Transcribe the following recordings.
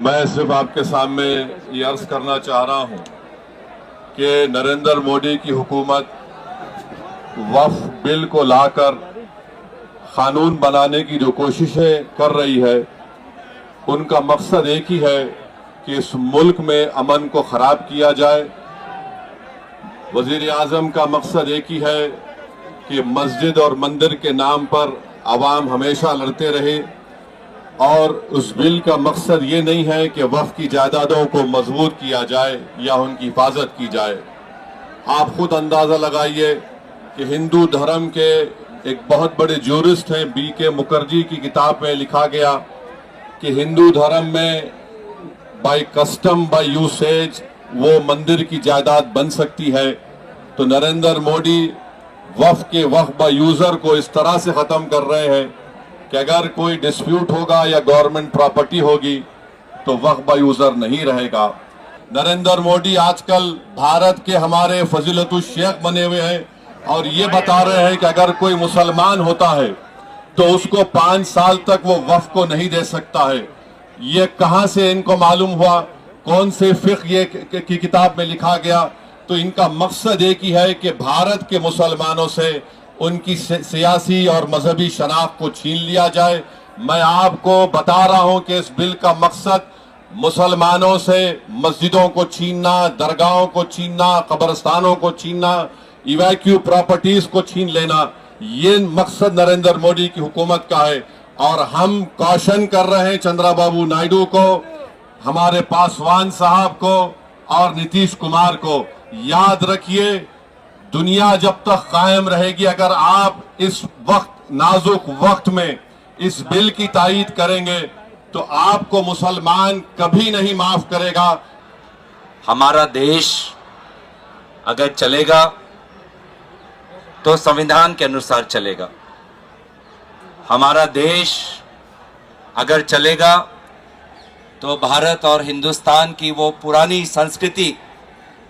मैं सिर्फ आपके सामने ये अर्ज करना चाह रहा हूं कि नरेंद्र मोदी की हुकूमत वक्फ बिल को लाकर कानून बनाने की जो कोशिशें कर रही है, उनका मकसद एक ही है कि इस मुल्क में अमन को खराब किया जाए। वजीर आजम का मकसद एक ही है कि मस्जिद और मंदिर के नाम पर अवाम हमेशा लड़ते रहे, और उस बिल का मकसद ये नहीं है कि वक्फ की जायदादों को मजबूत किया जाए या उनकी हिफाजत की जाए। आप खुद अंदाजा लगाइए कि हिंदू धर्म के एक बहुत बड़े ज्यूरिस्ट हैं B.K. मुखर्जी की किताब में लिखा गया कि हिंदू धर्म में बाय कस्टम बाय यूसेज वो मंदिर की जायदाद बन सकती है। तो नरेंद्र मोदी वक्फ के वक्फ बाय यूजर को इस तरह से खत्म कर रहे हैं कि अगर कोई डिस्प्यूट होगा या गवर्नमेंट प्रॉपर्टी होगी तो वक्फ बाय यूजर नहीं रहेगा। नरेंद्र मोदी आजकल भारत के हमारे फजीलतुल शेख बने हुए हैं और ये बता रहे हैं कि अगर कोई मुसलमान होता है तो उसको 5 साल तक वो वक्फ को नहीं दे सकता है। ये कहां से इनको मालूम हुआ? कौन से फिक़्ह ये की किताब में लिखा गया? तो इनका मकसद एक ही है कि भारत के मुसलमानों से उनकी सियासी और मजहबी शनाख्त को छीन लिया जाए। मैं आपको बता रहा हूं कि इस बिल का मकसद मुसलमानों से मस्जिदों को छीनना, दरगाहों को छीनना, कब्रस्तानों को छीनना, इवैक्यू प्रॉपर्टीज को छीन लेना, ये मकसद नरेंद्र मोदी की हुकूमत का है। और हम कॉशन कर रहे हैं चंद्रबाबू नायडू को, हमारे पासवान साहब को और नीतीश कुमार को, याद रखिए दुनिया जब तक कायम रहेगी, अगर आप इस वक्त नाजुक वक्त में इस बिल की तायीद करेंगे तो आपको मुसलमान कभी नहीं माफ करेगा। हमारा देश अगर चलेगा तो संविधान के अनुसार चलेगा। हमारा देश अगर चलेगा तो भारत और हिंदुस्तान की वो पुरानी संस्कृति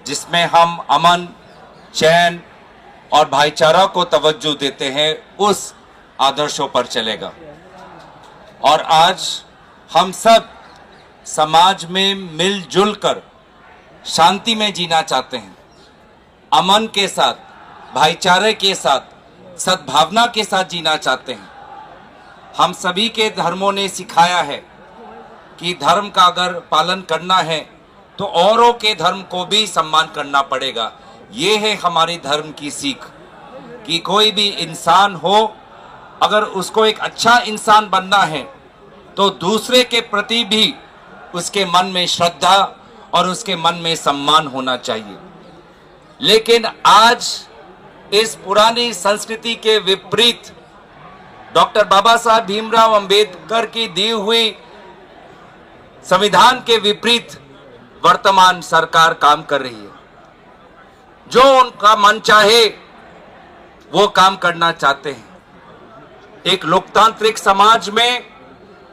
जिसमें हम अमन, चैन और भाईचारा को तवज्जो देते हैं, उस आदर्शों पर चलेगा। और आज हम सब समाज में मिलजुल कर शांति में जीना चाहते हैं, अमन के साथ, भाईचारे के साथ, सद्भावना के साथ जीना चाहते हैं। हम सभी के धर्मों ने सिखाया है कि धर्म का अगर पालन करना है तो औरों के धर्म को भी सम्मान करना पड़ेगा। ये है हमारी धर्म की सीख कि कोई भी इंसान हो, अगर उसको एक अच्छा इंसान बनना है तो दूसरे के प्रति भी उसके मन में श्रद्धा और उसके मन में सम्मान होना चाहिए। लेकिन आज इस पुरानी संस्कृति के विपरीत डॉक्टर बाबा साहब भीमराव अंबेडकर की दी हुई संविधान के विपरीत वर्तमान सरकार काम कर रही है। जो उनका मन चाहे वो काम करना चाहते हैं। एक लोकतांत्रिक समाज में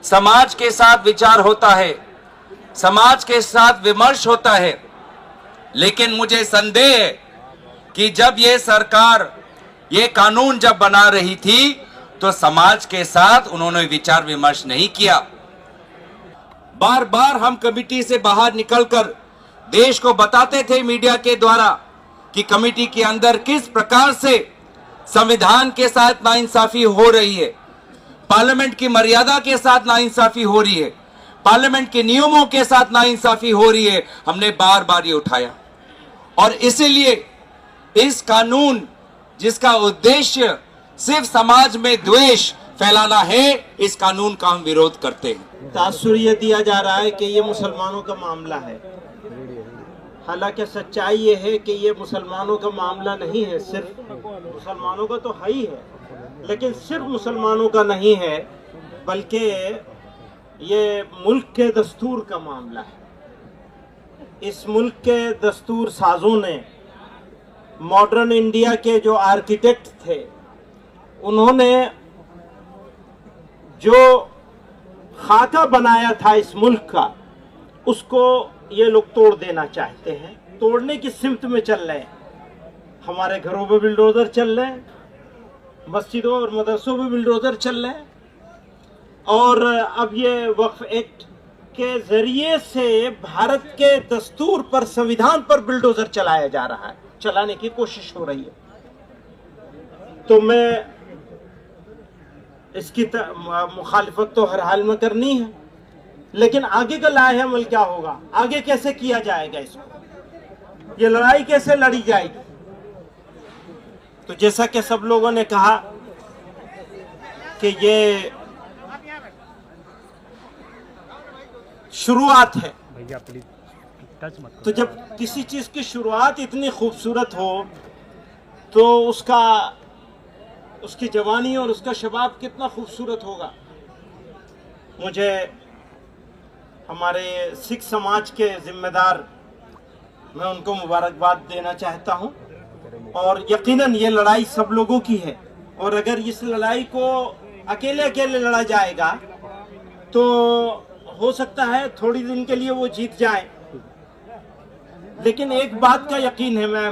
समाज के साथ विचार होता है, समाज के साथ विमर्श होता है, लेकिन मुझे संदेह है कि जब ये सरकार ये कानून जब बना रही थी तो समाज के साथ उन्होंने विचार विमर्श नहीं किया। बार बार हम कमेटी से बाहर निकलकर देश को बताते थे मीडिया के द्वारा कि कमेटी के अंदर किस प्रकार से संविधान के साथ नाइंसाफी हो रही है, पार्लियामेंट की मर्यादा के साथ नाइंसाफी हो रही है, पार्लियामेंट के नियमों के साथ नाइंसाफी हो रही है। हमने बार बार ये उठाया और इसीलिए इस कानून जिसका उद्देश्य सिर्फ समाज में द्वेष फैलाना है, इस कानून का हम विरोध करते हैं। तासुर ये दिया जा रहा है कि ये मुसलमानों का मामला है, हालांकि सच्चाई ये है कि ये मुसलमानों का मामला नहीं है। सिर्फ मुसलमानों का तो है ही है, लेकिन सिर्फ मुसलमानों का नहीं है, बल्कि ये मुल्क के दस्तूर का मामला है। इस मुल्क के दस्तूर साजों ने, मॉडर्न इंडिया के जो आर्किटेक्ट थे, उन्होंने जो खाका बनाया था इस मुल्क का, उसको ये लोग तोड़ देना चाहते हैं, तोड़ने की सिमत में चल रहे हैं। हमारे घरों पे बिल्डोजर चल रहे हैं, मस्जिदों और मदरसों पे बिल्डोजर चल रहे हैं, और अब ये वक्फ एक्ट के जरिए से भारत के दस्तूर पर, संविधान पर बुलडोजर चलाया जा रहा है, चलाने की कोशिश हो रही है। तो मैं इसकी मुखालिफत तो हर हाल में करनी है, लेकिन आगे का लाहे अमल क्या होगा, आगे कैसे किया जाएगा, इसको ये लड़ाई कैसे लड़ी जाएगी। तो जैसा कि सब लोगों ने कहा कि ये शुरुआत है, तो जब किसी चीज की शुरुआत इतनी खूबसूरत हो तो उसकी जवानी और उसका शबाब कितना खूबसूरत होगा। मुझे हमारे सिख समाज के जिम्मेदार, मैं उनको मुबारकबाद देना चाहता हूं, और यकीनन ये लड़ाई सब लोगों की है, और अगर इस लड़ाई को अकेले अकेले लड़ा जाएगा तो हो सकता है थोड़ी दिन के लिए वो जीत जाए, लेकिन एक बात का यकीन है, मैं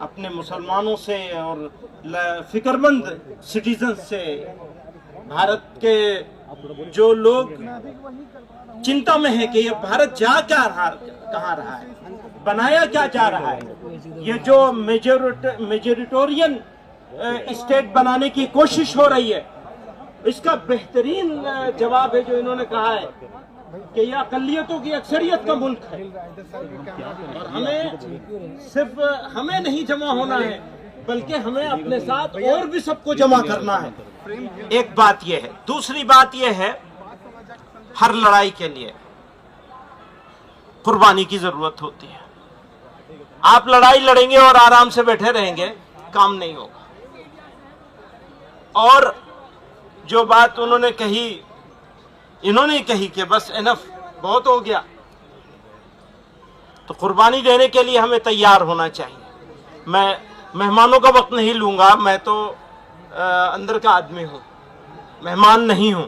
अपने मुसलमानों से और फिक्रमंद सिटीजन से, भारत के जो लोग चिंता में है कि ये भारत जा कहाँ रहा है, बनाया क्या जा रहा है, ये जो मेजोरिटोरियन स्टेट बनाने की कोशिश हो रही है, इसका बेहतरीन जवाब है जो इन्होंने कहा है कि यह अकलियतों की अक्सरियत का मुल्क है, और हमें नहीं जमा होना है, बल्कि हमें अपने साथ और भी सबको जमा करना है। एक बात यह है। दूसरी बात यह है, हर लड़ाई के लिए कुर्बानी की जरूरत होती है। आप लड़ाई लड़ेंगे और आराम से बैठे रहेंगे, काम नहीं होगा। और जो बात उन्होंने कही, इन्होंने कही कि बस इनफ, बहुत हो गया, तो कुर्बानी देने के लिए हमें तैयार होना चाहिए। मैं मेहमानों का वक्त नहीं लूंगा, मैं तो अंदर का आदमी हूं, मेहमान नहीं हूं।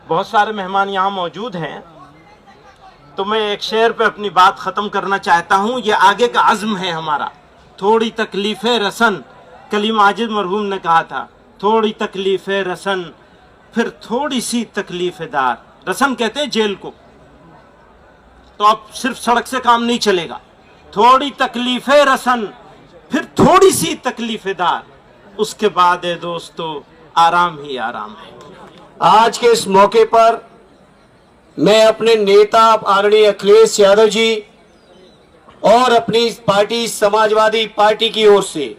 बहुत सारे मेहमान यहाँ मौजूद हैं, तो मैं एक शेर पे अपनी बात खत्म करना चाहता हूं। ये आगे का अज़्म है हमारा। थोड़ी तकलीफे रसन, कलीम माजिद मरहूम ने कहा था, थोड़ी तकलीफे रसन फिर थोड़ी सी तकलीफेदार। रसन कहते हैं जेल को, तो अब सिर्फ सड़क से काम नहीं चलेगा। थोड़ी तकलीफे रसन फिर थोड़ी सी तकलीफेदार, उसके बाद है दोस्तों आराम ही आराम है। आज के इस मौके पर मैं अपने नेता आदरणीय अखिलेश यादव जी और अपनी पार्टी समाजवादी पार्टी की ओर से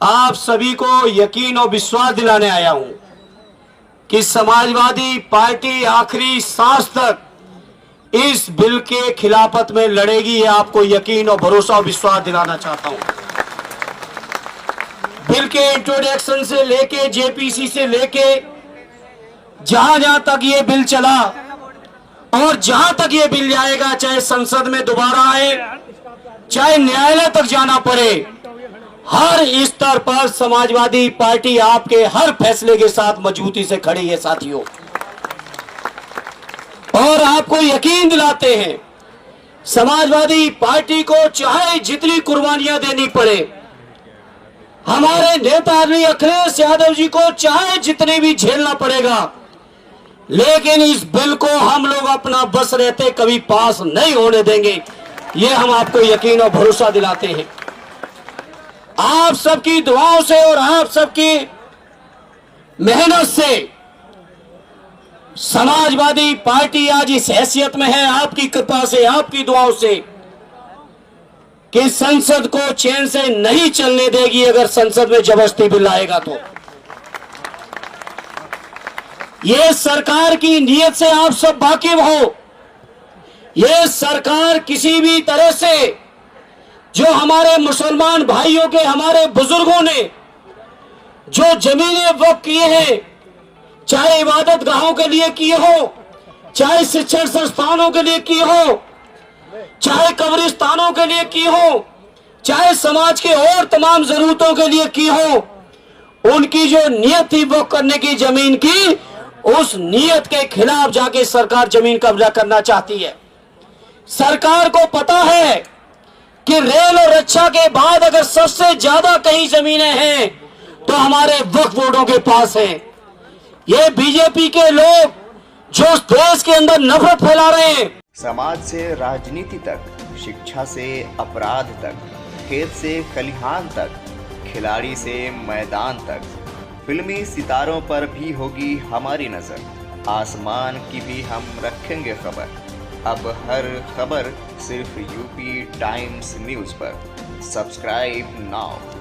आप सभी को यकीन और विश्वास दिलाने आया हूं कि समाजवादी पार्टी आखिरी सांस तक इस बिल के खिलाफत में लड़ेगी। ये आपको यकीन और भरोसा और विश्वास दिलाना चाहता हूं। बिल के इंट्रोडक्शन से लेके, जेपीसी से लेके, जहां जहां तक ये बिल चला और जहां तक ये बिल जाएगा, चाहे संसद में दोबारा आए, चाहे न्यायालय तक जाना पड़े, हर स्तर पर समाजवादी पार्टी आपके हर फैसले के साथ मजबूती से खड़ी है साथियों। और आपको यकीन दिलाते हैं, समाजवादी पार्टी को चाहे जितनी कुर्बानियां देनी पड़े, हमारे नेता अखिलेश यादव जी को चाहे जितने भी झेलना पड़ेगा, लेकिन इस बिल को हम लोग अपना बस रहते कभी पास नहीं होने देंगे। ये हम आपको यकीन और भरोसा दिलाते हैं। आप सबकी दुआओं से और आप सबकी मेहनत से समाजवादी पार्टी आज इस हैसियत में है, आपकी कृपा से, आपकी दुआओं से, कि संसद को चैन से नहीं चलने देगी। अगर संसद में जबरदस्ती बिल आएगा तो ये सरकार की नीयत से आप सब वाकिफ हो। ये सरकार किसी भी तरह से, जो हमारे मुसलमान भाइयों के, हमारे बुजुर्गों ने जो जमीनें वक्फ किए हैं, चाहे इबादत गाहों के लिए किए हो, चाहे शिक्षण संस्थानों के लिए किए हो, चाहे कब्रिस्तानों के लिए की हो, चाहे समाज के और तमाम जरूरतों के लिए की हो, उनकी जो नियत थी वक्फ करने की जमीन की, उस नियत के खिलाफ जाके सरकार जमीन कब्जा करना चाहती है। सरकार को पता है कि रेल और रक्षा के बाद अगर सबसे ज्यादा कहीं जमीनें हैं तो हमारे वक्फ बोर्डों के पास है। ये बीजेपी के लोग जो देश के अंदर नफरत फैला रहे हैं। समाज से राजनीति तक, शिक्षा से अपराध तक, खेत से खलिहान तक, खिलाड़ी से मैदान तक, फिल्मी सितारों पर भी होगी हमारी नज़र। आसमान की भी हम रखेंगे खबर। अब हर खबर सिर्फ यूपी टाइम्स न्यूज़ पर। Subscribe now.